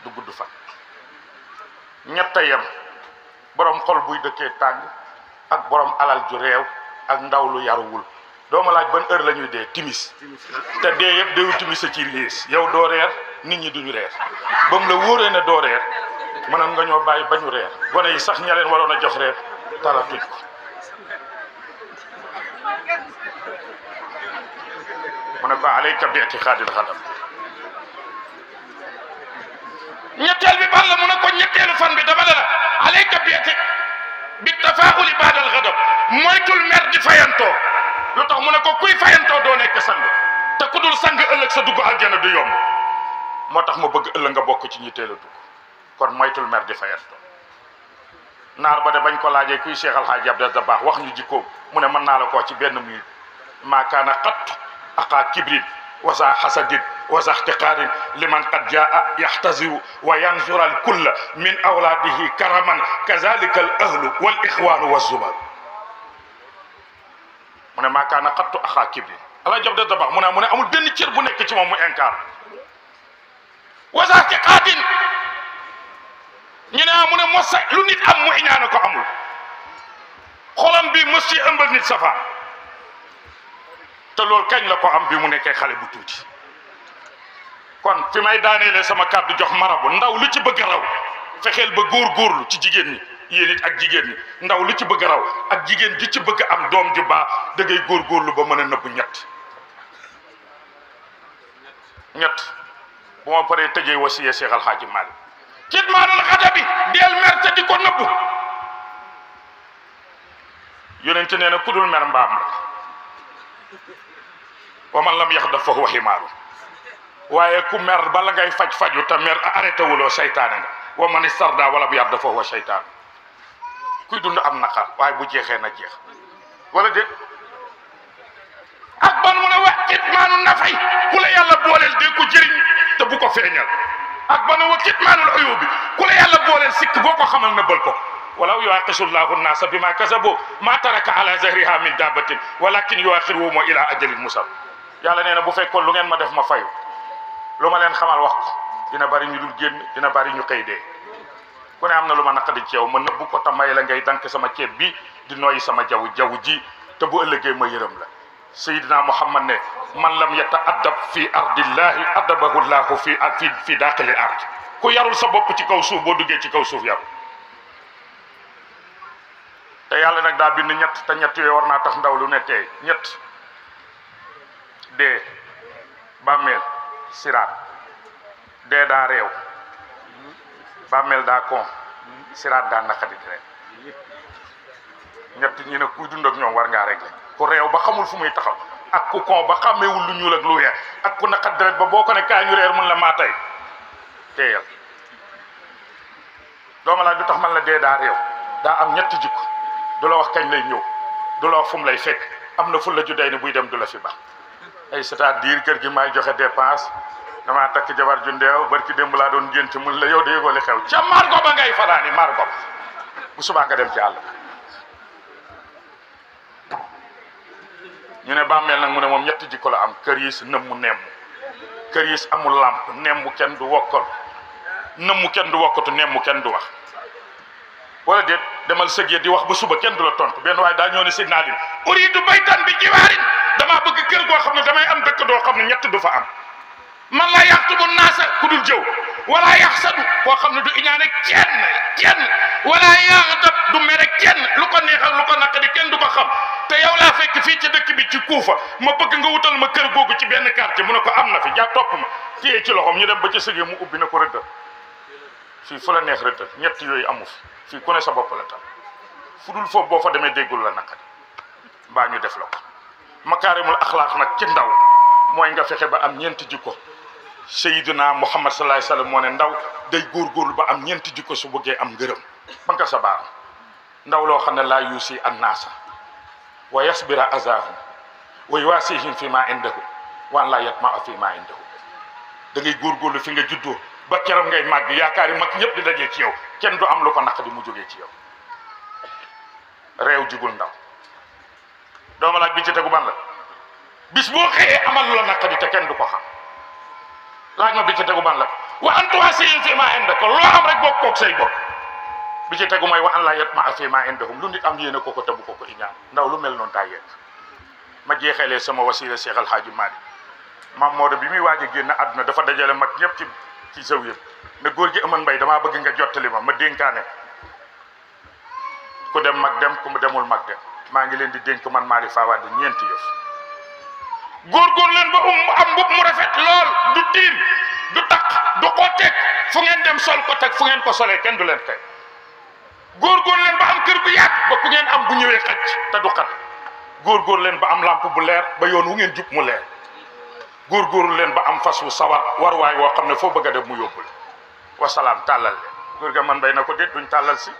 du gudd fan ñett a yem borom xol buy dëkkee tàng ak borom alal ju réew ak ndaw lu yaruwul doo ma laaj ban heure la ñuy dee timis te dee yëpp deewu timis a ci yées yow doo reer nit ñi duñu reer ba mu la wóoree ne doo reer mënoon nga ñoo bàyyi bañu reer gone yi sax ña leen waroon a jox reer talatuñ ko mu ne ko alayka bi itiqaadil xadam ñetteel bi ban la mu ne ko ñetteelu fan bi dama la alayka bi tafauli baadal xadam moytul mer di fayantoo lu tax mu ne ko kuy fayantoo doo nekk sang te ku dul sang ëllëg sa dugg aljana du yomb moo tax ma bëgg ëllëg nga bokk ci ñi teel a dugg kon moytul mer di fayantoo naar ba de bañ ko laajee kuy Cheikh Alhaaji Abdou Dabakh wax ñu jikkoom mu ne mën naa la koo ci benn minute maa kaana xat aqaa kibrin wasa xasadin wasa ixtiqaarin liman qad jaa yaxtasiru wa yanzura al kulla min awlaadihi karaman kazalika al ahlu wal ixwaanu wa zubar mu ne maa kaana xattu aqaa kibrin Alhaaji Abdou Dabakh mu ne amul benn cër bu nekk ci moom mu inkaar wasa ixtiqaarin ñu ne mu ne mos lu nit am mu iñaane ko amul xolam bi mos ci ëmbal nit safa te loolu kañ la ko am bi mu nekkee xale bu tuuti kon fi may daaneele sama kàddu jox marabu ndaw lu ci bëgg a raw fexeel ba góorgóorlu ci jigéen ñi yéen it ak jigéen ñi ndaw lu ci bëgg a raw ak jigéen ji ci bëgg am doom ju baax da ngay góorgóorlu ba mën a nëbbu ñett bu ma paree tëjee wasiya Cheikh Al Hadji Malick kitmaanul xadabi deel mer te di ko nëbbu yonente nee na ku dul mer mbaam la wa man lam yaxdaf fa huwa ximaaru waaye ku mer bala ngay faju te mer arrêté wuloo seytaane nga wa man istarda wala bu yarda fa huwa seytaan kuy dund am naqar waaye bu jeexee na jeex wala déet ak ban mu ne wax kitmaanu nafay ku la yàlla booleel dee ko jëriñ te bu ko feeñal ak ban wa kitmaanul uyubi ku la yàlla booleel sikk boo ko xamal na bël ko walaw yuaqisu llahu nnaasa bima kasabu ma taraka ala zahriha min dabbatin walakin yuaxiruhum ila ajalin musam yàlla nee na bu fekkoon lu ngeen ma def ma fayu lu ma leen xamal wax ko dina bari ñu dul génn dina bari ñu xëy dee ku ne am na lu ma naqadi ci yow ma nëbbu ko ta may la ngay dank sama ceeb bi di nooyi sama jaww ji te bu ëllëgee ma yërëm la sayidina muhammad ne man lam yata'addab fi ardillahi adabahu llahu fi daqili ard ku yarul sa bopp ci kaw suuf boo duggee ci kaw suuf yaru te yàlla nag daa bind ñett te ñett yooyu war naa tax ndaw lu ne tey ñett dee bàmmeel siraat dee daa réew bàmmeel daa kon siraat daa naqadi rek ñett ñi ne kuy dund ak ñoom war ngaa régler ku réew ba xamul fu muy taxaw ak ku kon ba xàmmeewul lu ñuul ak lu weex ak ku naqadi rek ba boo ko ne kaa ñu reer mun la maa tey teeyal dooma laaj lu tax man la dee daa réew daa am ñetti jikko du la wax kañ lay ñëw du la wax fu mu lay fekk am na fu la ju day ne buy dem du la fi baax ay c'est-à-dire kër gi may joxe dépense damaa takk jabar ju ndeew barki démb laa doon gént mun la yow de yëgoo li xew ca margo ba ngay fanaani margo ba bu subaa nga dem ci àll ñu ne bàmmeel nag mu ne moom ñetti jikko la am kër yi si nëmmu nemm kër yi amul làmp nemm kenn du wokkal nëmmu kenn du wokkatu nemmu kenn du wax wala déet demal sëg di wax ba suba kenn du la tontu benn waaye daa ñëw ne Seydina Ali uriidu baytan bi jiwaarin damaa bëgg kër goo xam ne damay am dëkk doo xam ne ñett du fa am man la yaxtubu naasa ku dul jëw wala yaxsadu koo xam ne du iñaane kenn wala yaxdab du mere kenn lu ko neex ak lu ko naqadi kenn du ko xam te yow laa fekk fii ci dëkk bi ci Kuufa ma bëgg nga wutal ma kër googu ci benn quartier mu ne ko am na fi jàpp topp ma téye ci loxoom ñu dem ba ci sëgee mu ubbi na ko rëddal fii fu la neex rëddal ñett yooyu amu fi fii ku ne sa bopp la tam fu dul foofu boo fa demee déggul la naqadi mbaa ñu def la ko makaarimul axlaaq nag ci ndaw mooy nga fexe ba am ñeenti jikko Seydina Muhammad sallallahu alayhi wasallam moo ne ndaw day góorgóorlu ba am ñeenti jikko su bëggee am ngërëm ba nga sa baaram ndaw loo xam ne laa yuusi annaasa wa yasbira azahum wa yuwaasihim fi ma indahu wa an laa yatmaa fi ma indahu da ngay góorgóorlu fi nga juddoo ba keroog ngay màgg yaakaari mag ñëpp di dajee ci yow kenn du am lu ko naq di mu jógee ci yow réew jigul ndaw dooma laaj bi ci tegu ban la bis boo xëyee amal lu la naq di te kenn du ko xam laaj ma bi ci tegu ban la wa an tuwaasihim fi ma indaka loo am rek bokk koog say bokk bi ci tegu mooy wa an laa yatmaa fi ma indahum lu nit am yéene ko te bu ko iñaan ndaw lu mel noonu daa yegg ma jeexalee sama wasila Cheikh El Hadji Malick Maam Maodo bi muy waaj a génn àdduna dafa dajale mag ñëpp ci saw yëpp ne góor gi Aman Mbay damaa bëgg nga jottali ma dénkaane ku dem mag dem ku demul mag dem maa ngi leen di dénk man Malick Fawade ñeenti yëf góorgóor leen ba am mbub mu rafet lool du tiim du taq du xotteeg fu ngeen dem sol ko teg fu ngeen ko solee kenn du leen teg góorgóor leen ba am kër gu yaatu ba ku ngeen am bu ñëwee xaj te du xat góorgóor leen ba am lampe bu leer ba yoon wu ngeen jub mu leer góorgóorlu leen ba am fas wu sawar war waay woo xam ne foo bëgg a def mu yóbbul wasalaam tàllal leen góor ga man bay na ko déet duñ tàllal si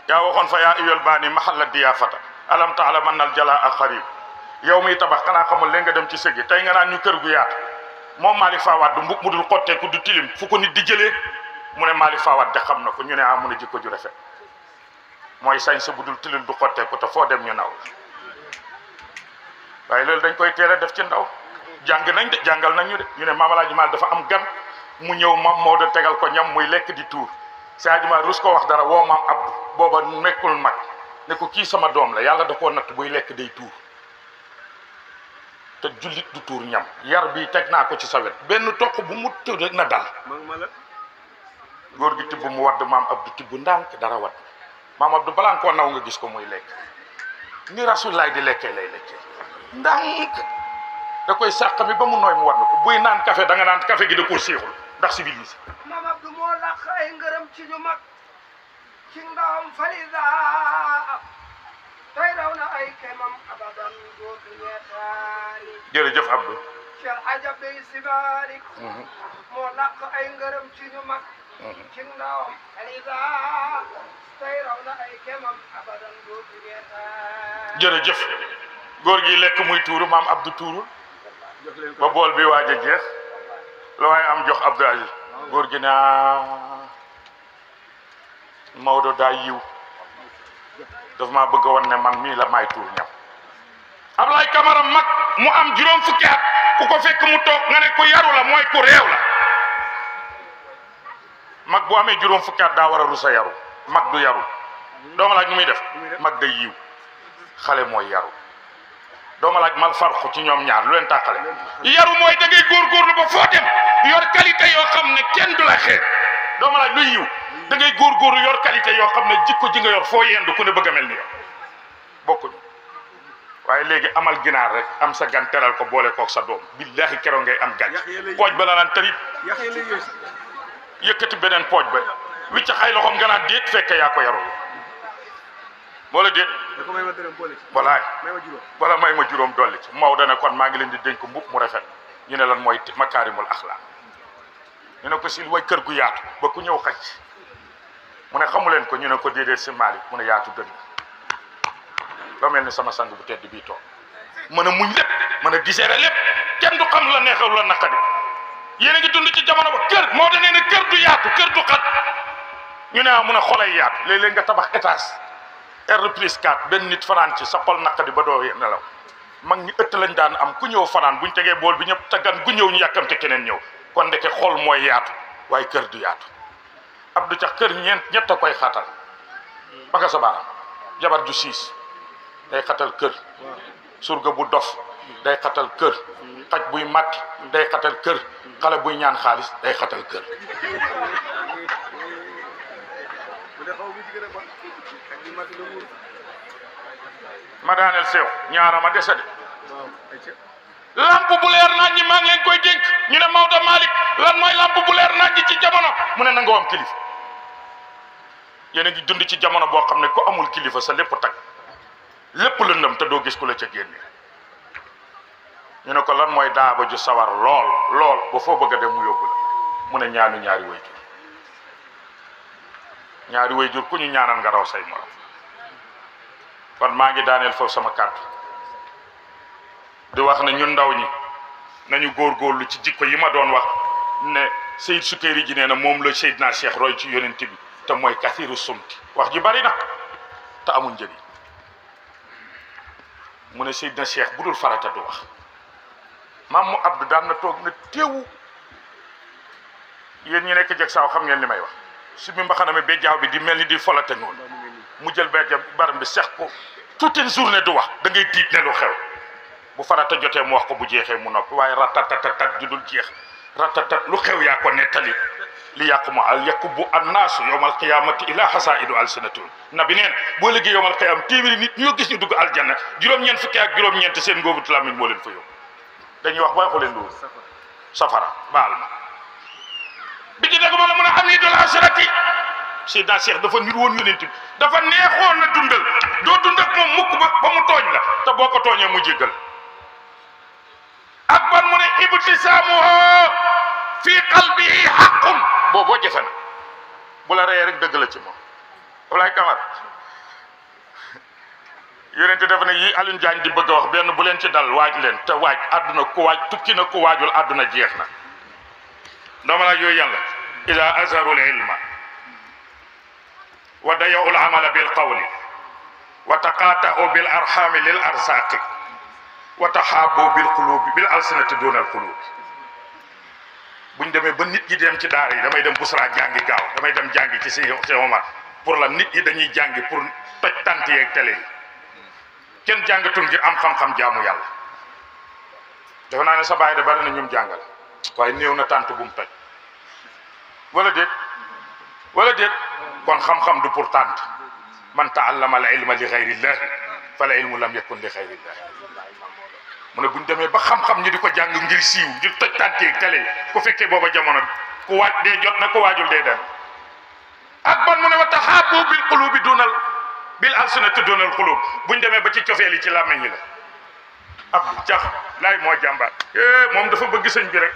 yaa waxoon fa yaa iyol baani mahalla diyaafata alam taala man nal jala ak xarib yow miy tabax xanaa xamul leen nga dem ci sëggi tey nga naan ñu kër gu yaatu moom Malick Fawade du mbub mu dul xotteeku du tilim fu ko nit di jëlee mu ne Malick Fawade de xam na ko ñu ne ah mu ne jikko ju rafet mooy sañ sa bu dul tilim du xotteeku te foo dem ñu naw waaye loolu dañ koy teel a def ci ndaw jàng nañ de jàngal nañ ñu de ñu ne Maam Alaaji Maalik dafa am gan mu ñëw Maam Maodo tegal ko ñam muy lekk di tuur si Alaaji Maalik rus ko wax dara woo Maam Abdou booba nekkul mag ne ko kii sama doom la yàlla da koo natt buy lekk day tuur te jullit du tuur ñam yar bi teg naa ko ci sa wet benn toq bu mu tëdd rek na dal góor gi tibb mu wadd Maam Abdou tibb ndànk dara wadd Maam Abdou balaa nga koo naw nga gis ko muy lekk ni Rasulullaay di lekkee lay lekkee ndànk da koy sàq mi ba mu nooy mu war na ko buy naan café da nga naan café gi da ko siixul ndax civilisé Maam Abdou moo làq ay ngërëm ci ñu mag ci ndawam falida tey daw na ay kemam abadan dootu ñeetaani jërëjëf Abdou Cheikh Ajab day sibarik moo làq ay ngërëm ci ñu mag ci ndawam falida tey daw na ay kemam abadan dootu ñeetaani jërëjëf góor gi lekk muy tuuru Maam Abdou tuurul ba bool bi waaj a jeex la waaye am jox Abdou Aziz góor gi naa Maodo daa yiw daf maa bëgg a wan ne man mii la may tuur ñam Ablaye Camara mag mu am juróom fukki at ku ko fekk mu toog nga ne ku yaru la mooy ku réew la mag bu amee juróom fukki at daa war a rusa yaru mag du yaru dooma laaj nu muy def mag day yiw xale mooy yaru dooma laaj mal farxu ci ñoom ñaar lu leen tàqale yaru mooy da ngay góorgóorlu ba foo dem yor qualité yoo xam ne kenn du la xeeb dooma laaj luy yiw da ngay góorgóorlu yor qualité yoo xam ne jikko ji nga yor foo yendu ku ne bëgg a mel ni yow bokkuñu waaye léegi amal ginaar rek am sa gan teral ko boole kook sa doom billahi keroog ngay am gàcc pooj ba la naan tarit yëkkati beneen pooj ba wicc xay loxoom nga naan déet fekke yaa ko yarul wala déet walaay wala may ma juróom dolli ci Maodo ne kon maa ngi leen di dénk mbub mu rafet ñu ne lan mooy makaarimul axlaaq ñu ne ko si way kër gu yaatu ba ku ñëw xaj mu ne xamu leen ko ñu ne ko déedéet si Malick mu ne yaatu dënn ba mel ni sama sang bu tedd bii toog mën a muñ lépp mën a digérer lépp kenn du xam la neexee lu la naqadi yéen a ngi dund ci jamono ba kër moo da nee ne kër du yaatu kër du xat ñu ne mun a xolay yaatu léeg-léeg nga tabax étage R+4 benn nit fanaan ci sa xol naqadi ba doo nelaw mag ñi ëtt lañ daan am ku ñëw fanaan buñ tegee bool bi ñëpp te gan gu ñëw ñu yàkkamte keneen ñëw kon ndeke xol mooy yaatu waaye kër du yaatu Abdou Cax kër ñett a koy xatal baka sa baaraam jabar ju siis day xatal kër surga bu dof day xatal kër xaj buy màtt day xatal kër xale buy ñaan xaalis day xatal kër ma daaneel seew ñaara ma dese de lamp bu leer nañ ñi maa ngi leen koy dénk ñu ne Maodo Malick lan mooy lamp bu leer nañ ñi ci jamono mu ne nangoo am kilifa yéen a ngi dund ci jamono boo xam ne ku amul kilifa sa lépp tag lépp lëndëm te doo gis ku la ca génne ñu ne ko lan mooy daaba ju sawar lool ba foo bëgg a dem mu yóbbu la mu ne ñaari wayjur ku ñu ñaanal nga raw say morom kon maa ngi daaneel foofu sama kàddu di wax ne ñun ndaw ñi nañu góorgóorlu ci jikko yi ma doon wax ne Seyd Sukayri ji nee na moom la Seydina Cheikh roy ci yonent bi te mooy kathiru sumti wax ji bari na te amul njëriñ mu ne Seydina Cheikh bu dul farata du wax maam mu Abdou daan na toog na teewu yéen ñi nekk jeg saaw xam ngeen li may wax su mi mbaxana mi bejjaaw bi di mel ni di folate noonu mu jël baram bi sex ko toute une journée du wax da ngay tiit ne lu xew bu farata jotee mu wax ko bu jeexee mu noppi waaye ratatatat ju dul jeex ratatat lu xew yaa ko nettali li yàqu ma al yakubu annaasu yowmal qiyamati ila hasaidu alsinatun nabi neen boo liggéey yowmal qiyam téeméeri nit ñoo gis ñu dugg aljanna juróom-ñeent fukki ak juróom-ñeent seen ngóobu làmmiñ moo leen fa yóbbu dañuy wax booy xooleen loolu safara baal ma bi ci dégg ma la mun a amidul asharati Seydina Cheikh dafa nir woon yonent bi dafa neexoon na dundal doo dund ak moom mukk ba mu tooñ la te boo ko tooñee mu jéggal ak ban mu ne ibtisaamuhu fi qalbihi haqqun booboo jafe na bu la reyee rek dëgg la ci moom Ablaye Camara yonent dafa ne yi Alioune Diagne di bëgg a wax benn bu leen ci dal waaj leen te waaj àdduna ku waaj tukki na ku waajul àdduna jeex na dooma laaj yooyu yàlla ila azharul ilma wa dayaw al amala bil qawli wa taqata'u bil arhami lil arsaqi wa tahabu bil qulubi bil alsinati duna al qulubi buñ demee ba nit ñi dem ci daara yi damay dem Busra jàngi gaaw damay dem jàngi ci Cheikh Omar pour la nit ñi dañuy jàngi pour toj tant yeeg télé yi kenn jàngatul ngir am xam-xam jaamu yàlla dafa naa ne sa baay de bari na ñum jàngal waaye néew na tant bu mu toj wala déet kon xam-xam du pour tant man taallama al ilma li xayrillahi fala ilmu lam yakun li xayrillahi mu ne buñ demee ba xam-xam ñu di ko jàng ngir siiw ngir toj tànteeg télé ku fekkee booba jamono ku waaj dee jot na ku waajul dee dem ak ban mu ne wa taxaabu bil qulubi dunal bil alsinati dunal qulub buñ demee ba ci cofeel yi ci làmmeñ yi la ab jax laay moo jàmbaar moom dafa bëgg sëñ bi rek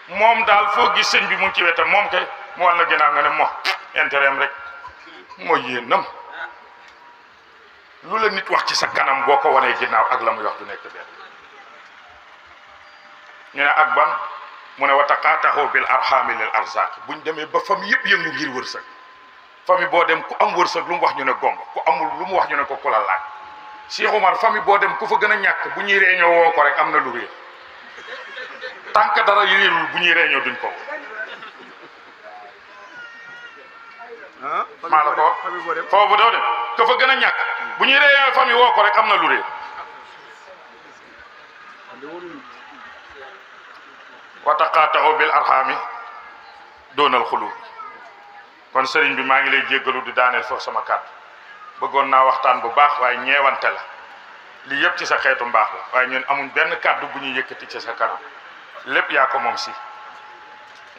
moom daal foo gis sëñ bi mu ngi ci wetam moom kay mu wal na ginnaaw nga ne mo intérêt am rek moo yéenam lu la nit wax ci sa kanam boo ko wanee ginnaaw ak la muy wax du nekk benn ñu ne ak ban mu ne wa taqaatahu bil arhami lil arzaq buñ demee ba famille yëpp yëngu ngir wërsëg famille boo dem ku am wërsëg lu mu wax ñu ne gongo ku amul lu mu wax ñu ne ko ku la laaj Cheikh Omar famille boo dem ku fa gën a ñàkk bu ñuy réunion woo ko rek am na lu réer tant que dara réerul bu ñuy réunion duñ ko woo maa la ko foofu doo dem ka fa gën a ñàkk bu ñuy réunion famille woo ko rek am na lu réer wa taqaata'u bil arhami doonal xulub kon sëriñ bi maa ngi lay jéggalu di daaneel foofu sama kàddu bëggoon naa waxtaan bu baax waaye ñeewante la lii yëpp ci sa xeetu mbaax la waaye ñun amuñ benn kàddu bu ñuy yëkkati ci sa kanam lépp yaa ko moom si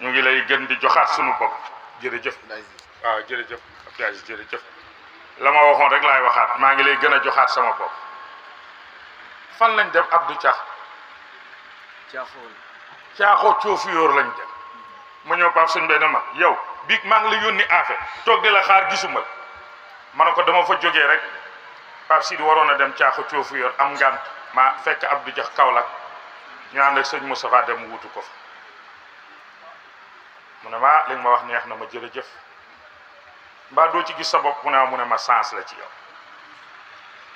ñu ngi lay gën di joxaat sunu bopp jërëjëf waaw jërëjëf Abdou Aziz jërëjëf la ma waxoon rek laay waxaat maa ngi lay gën a joxaat sama bopp fan lañ dem Abdou caaxoo coofu yóor lañ dem mu ñëw Pape Sëñ Bay na ma yow biig maa ngi la yónni affaire toog di la xaar gisuma ma ne ko dama fa jógee rek Pape Sidi waroon a dem caaxo coofu yor am ngant ma fekk Abdou Dia Kaolack ñu ànd ak sëñ Moustapha dem wutu ko fa mu ne ma li nga ma wax neex na ma jërëjëf mbaa doo ci gis sa bopp mu ne ma sens la ci yow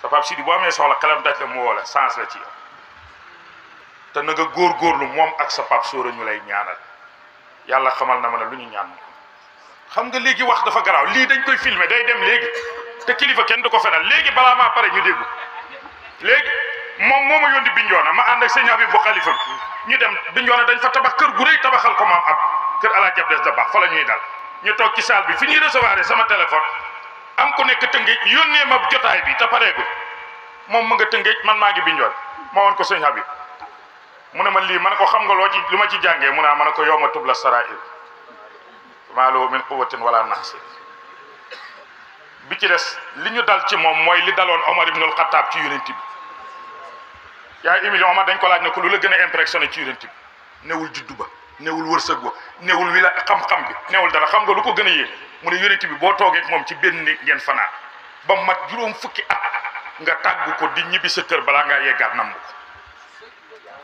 te Pape Sidi boo amee soxla kalam daj la mu woo la sens la ci yow te na nga góorgóorlu moom ak sa Pape Sóora ñu lay ñaanal yàlla xamal na ma ne lu ñu ñaan xam nga léegi wax dafa garaaw lii dañ koy filmer day dem léegi te kilifa kenn du ko fenal léegi balaa maa pare ñu déggu léegi moom moo ma yónni Bignona ma ànd ak sëñ Habib bu xalifa ñu dem Bignona dañ fa tabax kër gu rëy tabaxal ko maam ab kër Alaaji Abdes da baax fa la ñuy dal ñu toog ci salle bi fi ñuy recevoir sama téléphone am ku nekk Tëngéej yónnee ma jotaay bi te pareegu moom ma nga Tëngéej man maa ngi Bignona ma woon ko sëñ Habib mu ne ma lii ma ne ko xam nga loo ci lu ma ci jàngee mu ne ma ne ko yow ma tubla sarair maa lahu min quwwatin wala nasir bi ci des li ñu dal ci moom mooy li daloon Omar ibnul Xattaab ci yonent bi yaa Émile Omar dañ ko laaj ne ko lu la gën a impressionné ci yonent bi newul juddu ba newul wërsëg ba newul wi la xam-xam bi newul dara xam nga lu ko gën a yéeg mu ne yonent bi boo toogee ak moom ci benn néeg ngeen fanaan ba mat juróom fukki at nga tàggu ko di ñibbi sa kër balaa ngaa yeggaat namm ko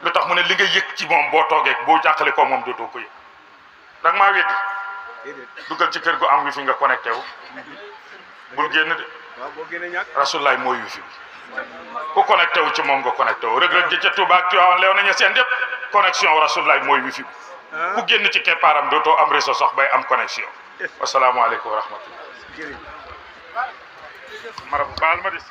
lu tax mu ne li nga yëg ci moom boo toogee boo jàqale ko moom dootoo ko yëg danga maa weddi dugal ci kër gu am wi fi nga connecté wu bul génn de rasulaay mooy wi fi ku connecté wu ci moom nga connecté wu Reug Reug ji ca Touba ak Tivaouane leew nañu seen yëpp connexion rasulaay mooy wi fi ku génn ci keppaaram dootoo am réseau sax bay am connexion wasalaamaaleykum wa rahmatullah marab baal ma des